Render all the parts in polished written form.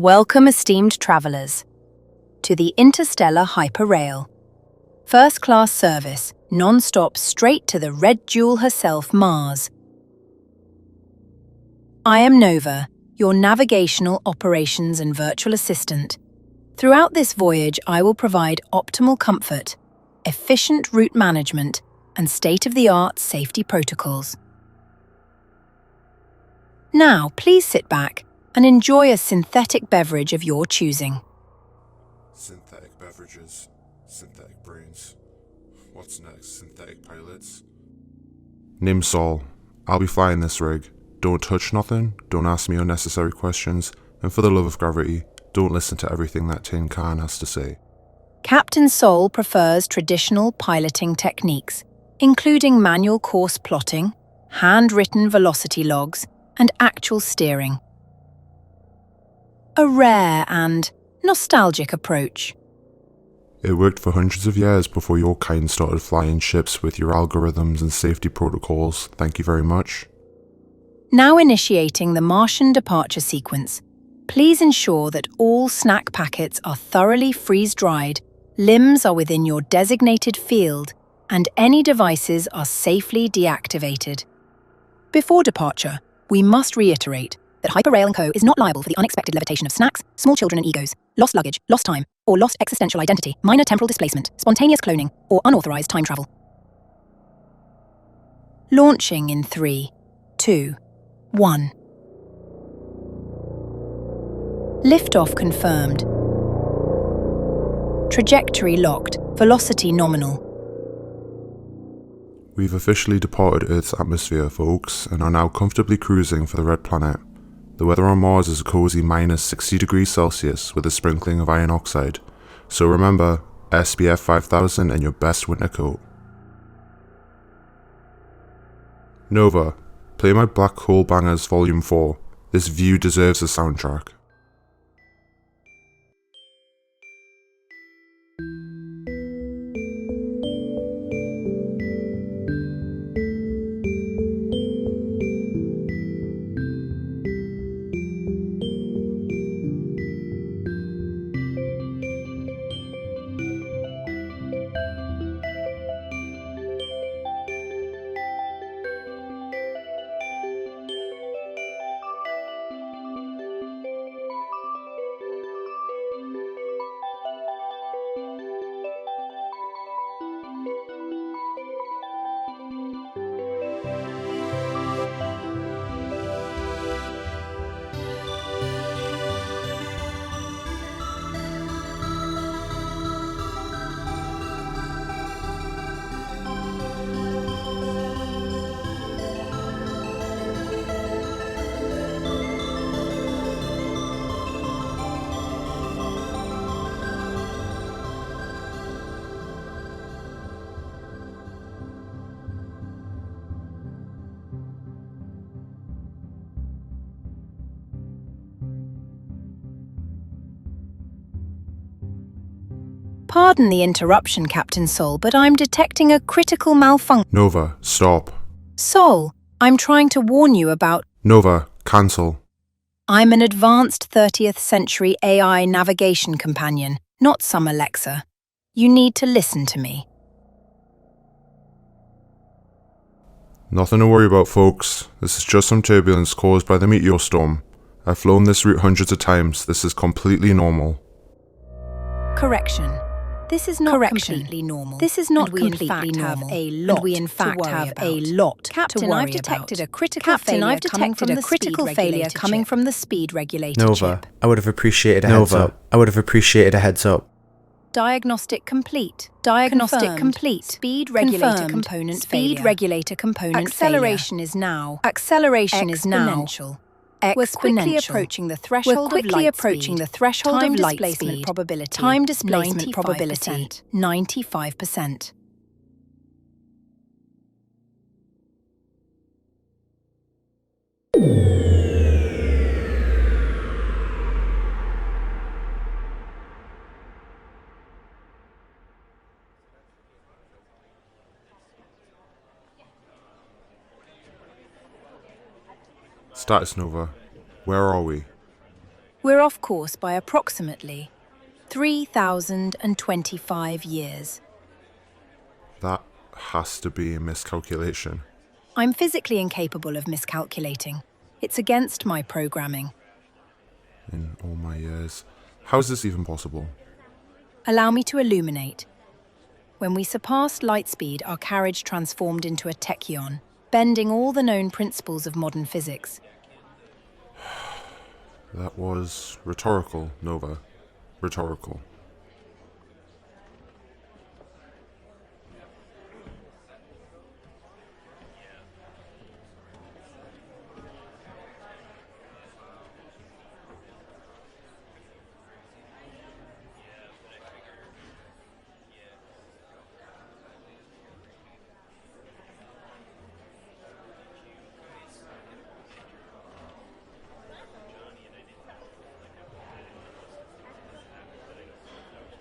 Welcome, esteemed travelers, to the Interstellar Hyperrail. First-class service, non-stop straight to the red jewel herself, Mars. I am Nova, your navigational operations and virtual assistant. Throughout this voyage, I will provide optimal comfort, efficient route management, and state-of-the-art safety protocols. Now, please sit back and enjoy a synthetic beverage of your choosing. Synthetic beverages, synthetic brains. What's next, synthetic pilots? Name's Saul. I'll be flying this rig. Don't touch nothing, don't ask me unnecessary questions, and for the love of gravity, don't listen to everything that Tin Can has to say. Captain Sol prefers traditional piloting techniques, including manual course plotting, handwritten velocity logs, and actual steering. A rare and nostalgic approach. It worked for hundreds of years before your kind started flying ships with your algorithms and safety protocols. Thank you very much. Now initiating the Martian departure sequence. Please ensure that all snack packets are thoroughly freeze-dried, limbs are within your designated field, and any devices are safely deactivated. Before departure, we must reiterate that Hyperrail & Co. is not liable for the unexpected levitation of snacks, small children and egos, lost luggage, lost time, or lost existential identity, minor temporal displacement, spontaneous cloning, or unauthorized time travel. Launching in 3, 2, 1. Liftoff confirmed. Trajectory locked, velocity nominal. We've officially departed Earth's atmosphere, folks, and are now comfortably cruising for the Red Planet. The weather on Mars is a cozy minus 60 degrees Celsius with a sprinkling of iron oxide. So remember, SPF 5000 and your best winter coat. Nova, play my Black Hole Bangers Volume 4. This view deserves a soundtrack. Pardon the interruption, Captain Sol, but I'm detecting a critical malfunction. Nova, stop. Sol, I'm trying to warn you about... Nova, cancel. I'm an advanced 30th century AI navigation companion, not some Alexa. You need to listen to me. Nothing to worry about, folks. This is just some turbulence caused by the meteor storm. I've flown this route hundreds of times. This is completely normal. Correction. This is not completely normal. This is not completely normal. We in fact have a lot to worry about. Captain, I've detected a critical failure coming from the speed regulator Nova, chip. I would have appreciated a heads up. I would have appreciated a heads up. Diagnostic complete. Diagnostic complete. Speed regulator component failure. Speed regulator component failure. Acceleration is now exponential. We're quickly approaching the threshold of light speed. Time displacement probability. Time displacement probability. 95%. Status Nova. Where are we? We're off course by approximately 3,025 years. That has to be a miscalculation. I'm physically incapable of miscalculating. It's against my programming. In all my years. How is this even possible? Allow me to illuminate. When we surpassed light speed, our carriage transformed into a tachyon, bending all the known principles of modern physics. That was rhetorical, Nova. Rhetorical.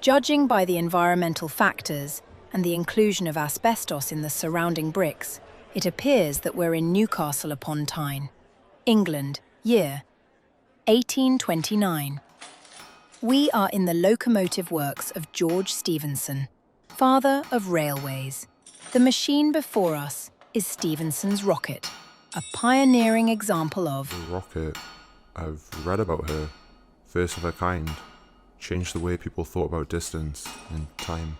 Judging by the environmental factors and the inclusion of asbestos in the surrounding bricks, it appears that we're in Newcastle upon Tyne, England, year 1829. We are in the locomotive works of George Stephenson, father of railways. The machine before us is Stephenson's rocket, a pioneering example of The rocket. I've read about her. First of her kind. Changed the way people thought about distance and time.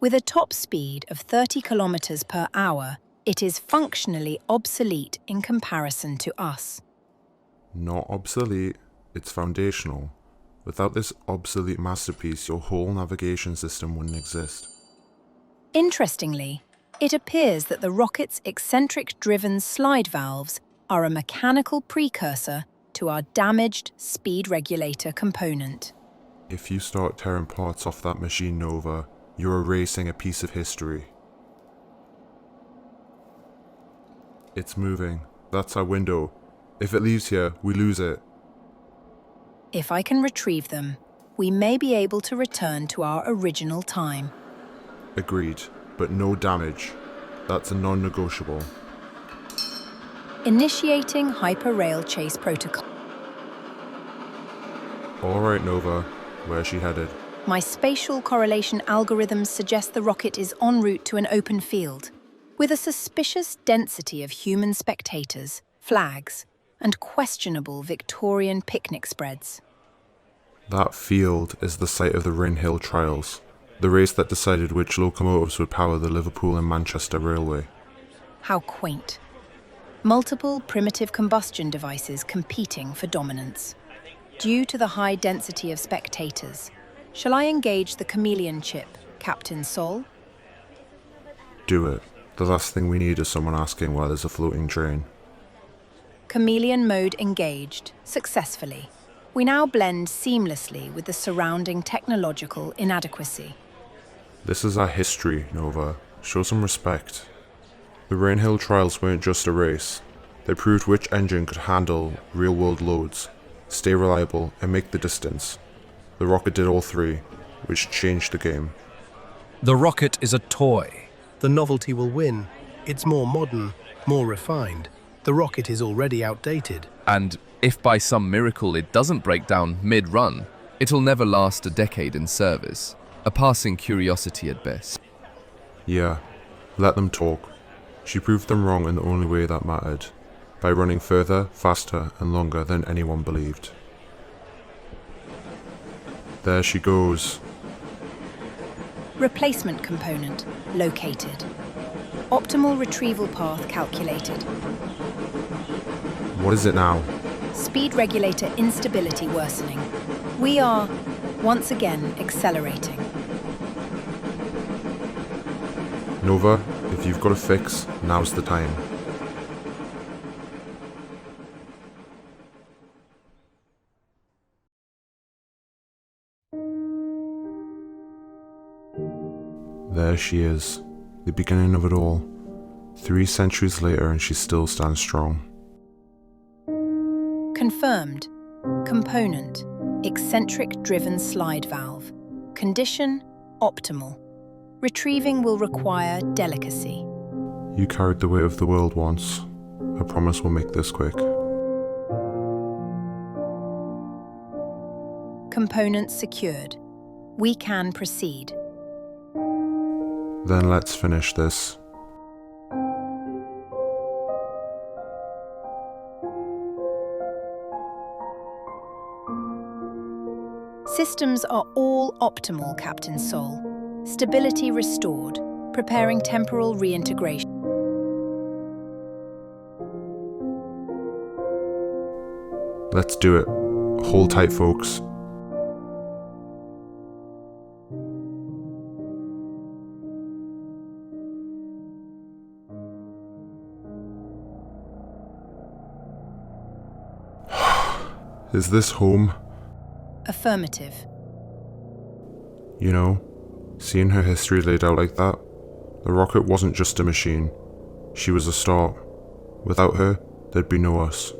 With a top speed of 30 kilometers per hour, it is functionally obsolete in comparison to us. Not obsolete, it's foundational. Without this obsolete masterpiece, your whole navigation system wouldn't exist. Interestingly, it appears that the rocket's eccentric-driven slide valves are a mechanical precursor to our damaged speed regulator component. If you start tearing parts off that machine, Nova, you're erasing a piece of history. It's moving. That's our window. If it leaves here, we lose it. If I can retrieve them, we may be able to return to our original time. Agreed, but no damage. That's a non-negotiable. Initiating hyperrail chase protocol. Alright, Nova. Where's she headed? My spatial correlation algorithms suggest the rocket is en route to an open field, with a suspicious density of human spectators, flags, and questionable Victorian picnic spreads. That field is the site of the Wren Hill trials, the race that decided which locomotives would power the Liverpool and Manchester Railway. How quaint. Multiple primitive combustion devices competing for dominance. Due to the high density of spectators, shall I engage the chameleon chip, Captain Sol? Do it. The last thing we need is someone asking why there's a floating train. Chameleon mode engaged, successfully. We now blend seamlessly with the surrounding technological inadequacy. This is our history, Nova. Show some respect. The Wren Hill trials weren't just a race. They proved which engine could handle real-world loads, stay reliable, and make the distance. The rocket did all three, which changed the game. The rocket is a toy. The novelty will win. It's more modern, more refined. The rocket is already outdated. And if by some miracle it doesn't break down mid-run, it'll never last a decade in service. A passing curiosity at best. Yeah, let them talk. She proved them wrong in the only way that mattered, by running further, faster, and longer than anyone believed. There she goes. Replacement component located. Optimal retrieval path calculated. What is it now? Speed regulator instability worsening. We are, once again, accelerating. Nova, if you've got a fix, now's the time. There she is, the beginning of it all. 3 centuries later and she still stands strong. Confirmed. Component: eccentric driven slide valve. Condition: optimal. Retrieving will require delicacy. You carried the weight of the world once. I promise we'll make this quick. Components secured. We can proceed. Then let's finish this. Systems are all optimal, Captain Sol. Stability restored. Preparing temporal reintegration. Let's do it. Hold tight, folks. Is this home? Affirmative. You know, seeing her history laid out like that, the rocket wasn't just a machine. She was a start. Without her, there'd be no us.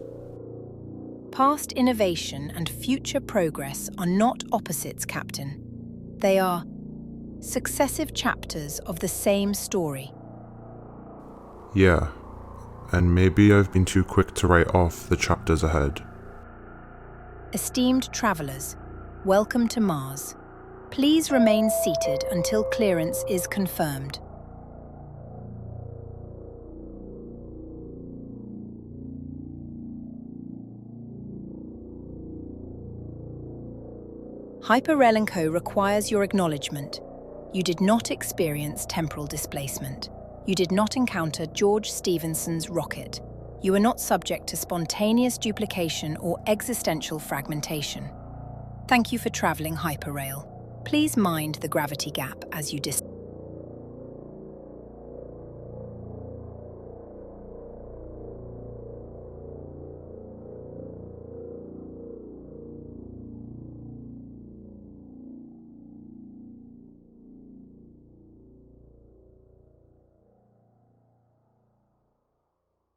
Past innovation and future progress are not opposites, Captain. They are successive chapters of the same story. Yeah, and maybe I've been too quick to write off the chapters ahead. Esteemed travelers, welcome to Mars. Please remain seated until clearance is confirmed. Hyperrail & Co. requires your acknowledgement. You did not experience temporal displacement. You did not encounter George Stephenson's rocket. You are not subject to spontaneous duplication or existential fragmentation. Thank you for travelling Hyperrail. Please mind the gravity gap as you